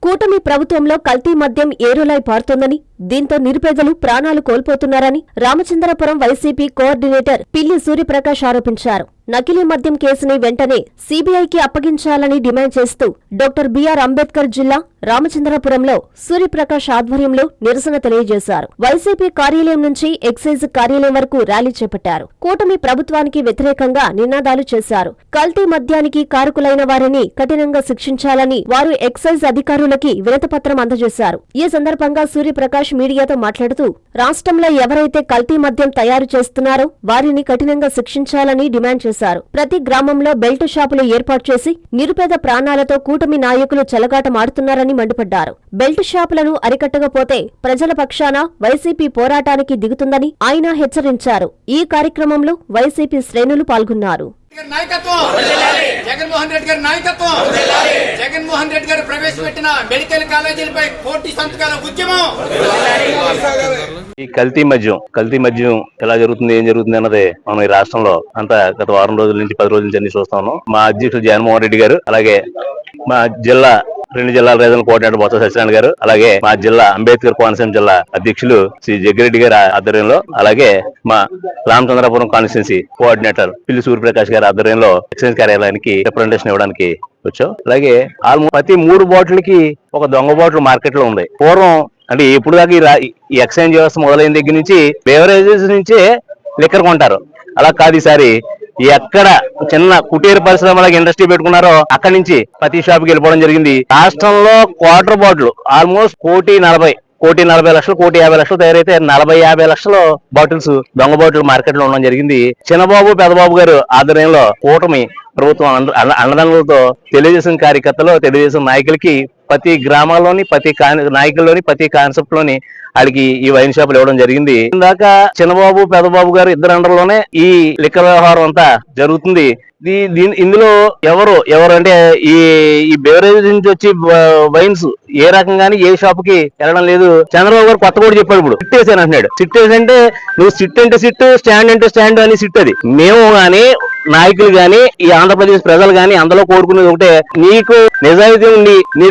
కూటమి ప్రభుత్వంలో కల్తీ మద్యం ఏరులై పారుతోందని, దీంతో నిరుపేదలు ప్రాణాలు కోల్పోతున్నారని రామచంద్రపురం వైసీపీ కోఆర్డినేటర్ పిల్లి సూర్యప్రకాష్ ఆరోపించారు. నకిలీ మద్యం కేసుని వెంటనే సీబీఐకి అప్పగించాలని డిమాండ్ చేస్తూ డాక్టర్ బిఆర్ అంబేద్కర్ జిల్లా రామచంద్రపురంలో సూర్యప్రకాష్ ఆధ్వర్యంలో నిరసన తెలియజేశారు. వైసీపీ కార్యాలయం నుంచి ఎక్సైజ్ కార్యాలయం వరకు ర్యాలీ చేపట్టారు. కూటమి ప్రభుత్వానికి వ్యతిరేకంగా నినాదాలు చేశారు. కల్తీ మద్యానికి కారకులైన వారిని కఠినంగా శిక్షించాలని వారు ఎక్సైజ్ అధికారులకి వినతిపత్రం అందజేశారు. ఈ సందర్భంగా సూర్యప్రకాష్ మీడియాతో మాట్లాడుతూ, రాష్ట్రంలో ఎవరైతే కల్తీ మద్యం తయారు చేస్తున్నారో వారిని కఠినంగా శిక్షించాలని డిమాండ్ చేశారు. ప్రతి గ్రామంలో బెల్ట్ షాపులు ఏర్పాటు చేసి నిరుపేద ప్రాణాలతో కూటమి నాయకులు చెలగాటమాడుతున్నారని మండిపడ్డారు. బెల్ట్ షాపులను అరికట్టకపోతే ప్రజల పక్షాన వైసీపీ పోరాటానికి దిగుతుందని ఆయన హెచ్చరించారు. ఈ కార్యక్రమంలో వైసీపీ శ్రేణులు పాల్గొన్నారు. జగన్మోహన్ రెడ్డి గారి నాయకత్వం, జగన్మోహన్ రెడ్డి గారు ప్రవేశపెట్టిన మెడికల్ కాలేజీలపై కోటి సంతకాల ఉద్యమం. ఈ కల్తీ మద్యం ఎలా జరుగుతుంది, ఏం జరుగుతుంది అన్నది మనం ఈ రాష్ట్రంలో అంతా గత వారం రోజుల నుంచి 10 రోజుల నుంచి అన్ని చూస్తా ఉన్నాం. మా అధ్యక్షుడు జగన్మోహన్ రెడ్డి గారు, అలాగే మా జిల్లా 2 జిల్లాల రీజనల్ కోఆర్డినేటర్ బొత్స సత్యనారాయణ గారు, అలాగే మా జిల్లా అంబేద్కర్ కోనసీమ జిల్లా అధ్యక్షులు శ్రీ జగ్గిరెడ్డి గారి ఆధ్వర్యంలో, అలాగే మా రామచంద్రపురం కాన్స్టిట్యున్సీ కోఆర్డినేటర్ పిల్లి సూర్యప్రకాష్ గారి ఆధ్వర్యంలో ఎక్సైజ్ కార్యాలయానికి రిప్రజెంటేషన్ ఇవ్వడానికి వచ్చాం. అలాగే ప్రతి 3 బాటిల్కి ఒక దొంగ బాటిల్ మార్కెట్ లో ఉంది. పూర్వం అంటే ఇప్పుడు దాకా ఈ ఎక్సైజ్ వ్యవస్థ మొదలైన దగ్గర నుంచి బేవరేజెస్ నుంచే లిక్కర్ కొంటారు. అలా కాదు, ఈసారి ఎక్కడ చిన్న కుటీర పరిశ్రమలకు ఇండస్ట్రీ పెట్టుకున్నారో అక్కడి నుంచి ప్రతి షాప్కి వెళ్ళిపోవడం జరిగింది. రాష్ట్రంలో క్వార్టర్ బాటిల్ ఆల్మోస్ట్ 1,40,00,000 1,50,00,000 తయారైతే 40-50 లక్షల బాటిల్స్ దొంగ బాటిల్ మార్కెట్ లో ఉండడం జరిగింది. చిన్నబాబు పెద్దబాబు గారు ఆధ్వర్యంలో కూటమి ప్రభుత్వం అండదండలతో తెలుగుదేశం కార్యకర్తలు, తెలుగుదేశం నాయకులకి ప్రతి గ్రామాల్లోని, ప్రతి నాయకుల్లోని, ప్రతి కాన్సెప్ట్ లోని వాళ్ళకి ఈ వైన్ షాపులు ఇవ్వడం జరిగింది. ఇందాక చిన్నబాబు పెద్దబాబు గారు ఇద్దరు అండర్లోనే ఈ లిక్కర్ వ్యవహారం అంతా జరుగుతుంది. ఇందులో ఎవరు అంటే ఈ బెవరేజ్ నుంచి వచ్చి వైన్స్ ఏ రకంగాని ఏ షాప్ కి వెళ్ళడం లేదు. చంద్రబాబు గారు కొత్త కూడా చెప్పాడు, ఇప్పుడు సిట్ వేసాను అంటున్నాడు. సిట్ వేసంటే నువ్వు సిట్ అంటే సిట్, స్టాండ్ అంటే స్టాండ్ అని సిట్. అది మేము గాని నాయకులు గాని ఈ ఆంధ్రప్రదేశ్ ప్రజలు గాని అందులో కోరుకునేది ఒకటే, నీకు నిజాయితీ ఉండి నీ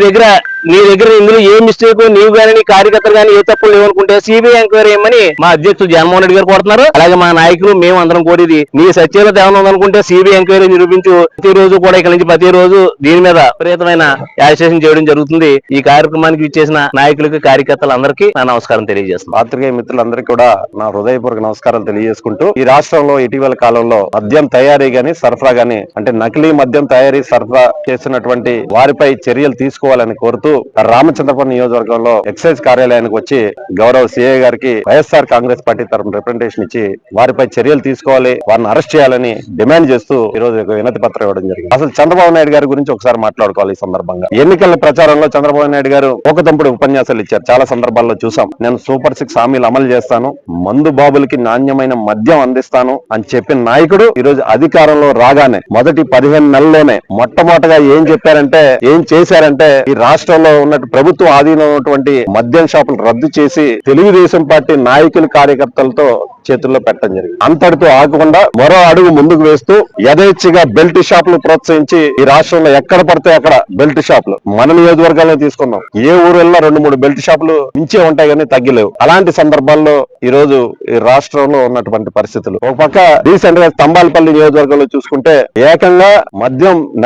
దగ్గర ఇందులో ఏ మిస్టేక్ నీవు గానీ నీ కార్యకర్తలు గానీ ఏ తప్పులు లేవనుకుంటే సిబిఐ ఎంక్వైరీ చేయమని మా అధ్యక్షుడు జగన్మోహన్ రెడ్డి గారు కోరుతున్నారు. అలాగే మా నాయకులు మేము అందరం కోరేది, నీ సత్యత ఏమైనా ఉందనుకుంటే సిబిఐ ఎంక్వైరీ నిరూపించు. ప్రతిరోజు కూడా ఇక్కడ నుంచి ప్రతిరోజు దీని మీద విపరీతమైన యాజిటేషన్ చేయడం జరుగుతుంది. ఈ కార్యక్రమానికి ఇచ్చేసిన నాయకులకు, కార్యకర్తలందరికీ నా నమస్కారం తెలియజేస్తున్నాను. పాత్రికేయ మిత్రులందరికీ కూడా నా హృదయపూర్వక నమస్కారాలు తెలియజేసుకుంటూ, ఈ రాష్ట్రంలో ఇటీవల కాలంలో మద్యం తయారీ గాని సరఫరా గాని అంటే నకిలీ మద్యం తయారీ సరఫరా చేస్తున్నటువంటి వారిపై చర్యలు తీసుకోవాలని కోరుతూ రామచంద్రపురం నియోజకవర్గంలో ఎక్సైజ్ కార్యాలయానికి వచ్చి గౌరవ సిఐ గారికి వైఎస్ఆర్ కాంగ్రెస్ పార్టీ తరఫున రిప్రజెంటేషన్ ఇచ్చి వారిపై చర్యలు తీసుకోవాలి, వారిని అరెస్ట్ చేయాలని డిమాండ్ చేస్తూ ఈ రోజు వినతి పత్రం ఇవ్వడం జరిగింది. అసలు చంద్రబాబు నాయుడు గారి గురించి ఒకసారి మాట్లాడుకోవాలి. ఈ సందర్భంగా ఎన్నికల ప్రచారంలో చంద్రబాబు నాయుడు గారు ఒకతంపుడు ఉపన్యాసాలు ఇచ్చారు. చాలా సందర్భాల్లో చూసాం. నేను సూపర్ 6 హామీలు అమలు చేస్తాను, మందు బాబులకి నాణ్యమైన మద్యం అందిస్తాను అని చెప్పిన నాయకుడు ఈ రోజు అధికారంలో రాగానే మొదటి 15 నెలల్లోనే మొట్టమొదటిగా ఏం చేశారంటే ఈ రాష్ట్రంలో ఉన్న ప్రభుత్వ ఆధీనంలో ఉన్నటువంటి మద్యం షాపులు రద్దు చేసి తెలుగుదేశం పార్టీ నాయకులు, కార్యకర్తలతో చేతుల్లో పెట్టడం జరిగింది. అంతటితో ఆగకుండా మరో అడుగు ముందుకు వేస్తూ యథేచ్ఛగా బెల్ట్ షాపులు ప్రోత్సహించి ఈ రాష్ట్రంలో ఎక్కడ పడితే అక్కడ బెల్ట్ షాపులు మన నియోజకవర్గాల్లో తీసుకున్నాం. ఏ ఊరు వెళ్ళినా 2-3 బెల్ట్ షాపులు ఇంచే ఉంటాయి కానీ తగ్గిలేవు. అలాంటి సందర్భాల్లో ఈ రోజు ఈ రాష్ట్రంలో ఉన్నటువంటి పరిస్థితులు, ఒక పక్క రీసెంట్ గా తంబాలపల్లి నియోజకవర్గంలో చూసుకుంటే ఏకంగా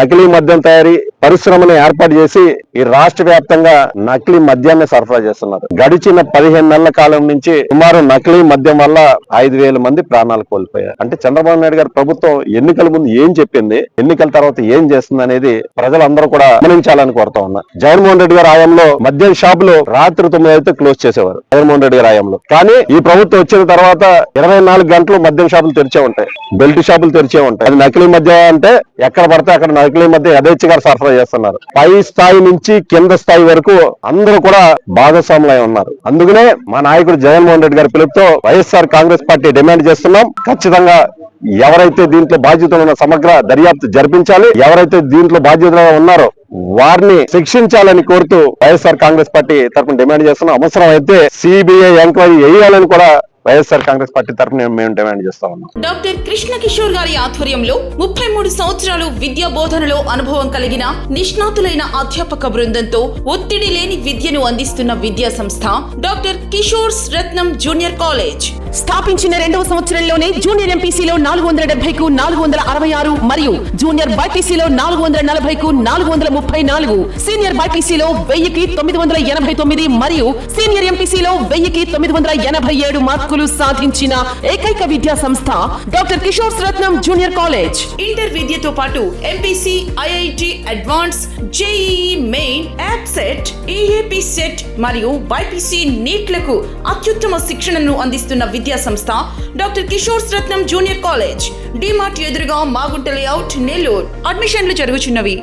నకిలీ మద్యం తయారీ పరిశ్రమను ఏర్పాటు చేసి ఈ రాష్ట్ర వ్యాప్తంగా నకిలీ మద్యాన్ని సరఫరా చేస్తున్నారు. గడిచిన 15 నెలల కాలం నుంచి సుమారు నకిలీ మద్యం వల్ల 5,000 మంది ప్రాణాలు కోల్పోయారు. అంటే చంద్రబాబు నాయుడు గారి ప్రభుత్వం ఎన్నికల ముందు ఏం చెప్పింది, ఎన్నికల తర్వాత ఏం చేస్తుంది అనేది ప్రజలందరూ కూడా గమనించాలని కోరుతా ఉన్నారు. జగన్మోహన్ రెడ్డి గారి హయాంలో మద్యం షాపులు రాత్రి 9 అయితే క్లోజ్ చేసేవారు జగన్మోహన్ రెడ్డి గారి హయాంలో. కానీ ఈ ప్రభుత్వం వచ్చిన తర్వాత 24 గంటలు మద్యం షాపులు తెరిచే ఉంటాయి, బెల్ట్ షాపులు తెరిచే ఉంటాయి. అది నకిలీ మద్యం అంటే ఎక్కడ పడితే అక్కడ నకిలీ మద్యం యథేచ్ఛగా సరఫరా చేస్తున్నారు. పై స్థాయి నుంచి కింద స్థాయి వరకు అందరూ కూడా భాగస్వాములై ఉన్నారు. అందుకనే మా నాయకుడు జగన్మోహన్ రెడ్డి గారి పిలుపుతో వైఎస్ఆర్ కాంగ్రెస్ పార్టీ డిమాండ్ చేస్తున్నాం, ఖచ్చితంగా ఎవరైతే దీంట్లో బాధ్యతలు ఉన్న సమగ్ర దర్యాప్తు జరిపించాలి, ఎవరైతే దీంట్లో బాధ్యతలు ఉన్నారో వారిని శిక్షించాలని కోరుతూ వైఎస్ఆర్ కాంగ్రెస్ పార్టీ తరఫున డిమాండ్ చేస్తున్నాం. అవసరం అయితే సిబిఐ ఎంక్వైరీ వేయాలని కూడా వైఎస్ఆర్ కాంగ్రెస్ పార్టీ తరఫున మేము డిమాండ్ చేస్తా ఉన్నాం. డాక్టర్ కృష్ణ కిషోర్ గారి ఆధ్వర్యంలో 33 సంవత్సరాలు విద్యా బోధనలో అనుభవం కలిగిన నిష్ణాతులైన అధ్యాపక బృందంతో ఒత్తిడి లేని విద్యను అందిస్తున్న విద్యా సంస్థ డాక్టర్ కిషోర్స్ రత్నం జూనియర్ కాలేజ్. స్థాపించిన 2వ సంవత్సరంలోనే జూనియర్ ఎంపీసీలో 470కు 466 మరియు జూనియర్ బైపీసీలో 440కు 434, సీనియర్ బైపీసీలో 1000కి 989 మరియు సీనియర్ ఎంపీసీలో 1000కి 987 మార్కులు సాధించిన ఏకైక విద్యా సంస్థ డాక్టర్ కిషోర్స్ రత్నం జూనియర్ కాలేజ్. ఇంటర్ విద్యతో పాటు MPC, IIT advance, JEE main, app set, EAP set మరియు బైపీసీ నీట్లకు అత్యుత్తమ శిక్షణను అందిస్తున్న విద్యా సంస్థ డాక్టర్ కిషోర్స్ రత్నం జూనియర్ కాలేజ్. డిమార్ట్ ఎదురుగా మాగుంట లేఅవుట్, నెల్లూరు. అడ్మిషన్లు జరుగుచున్నవి.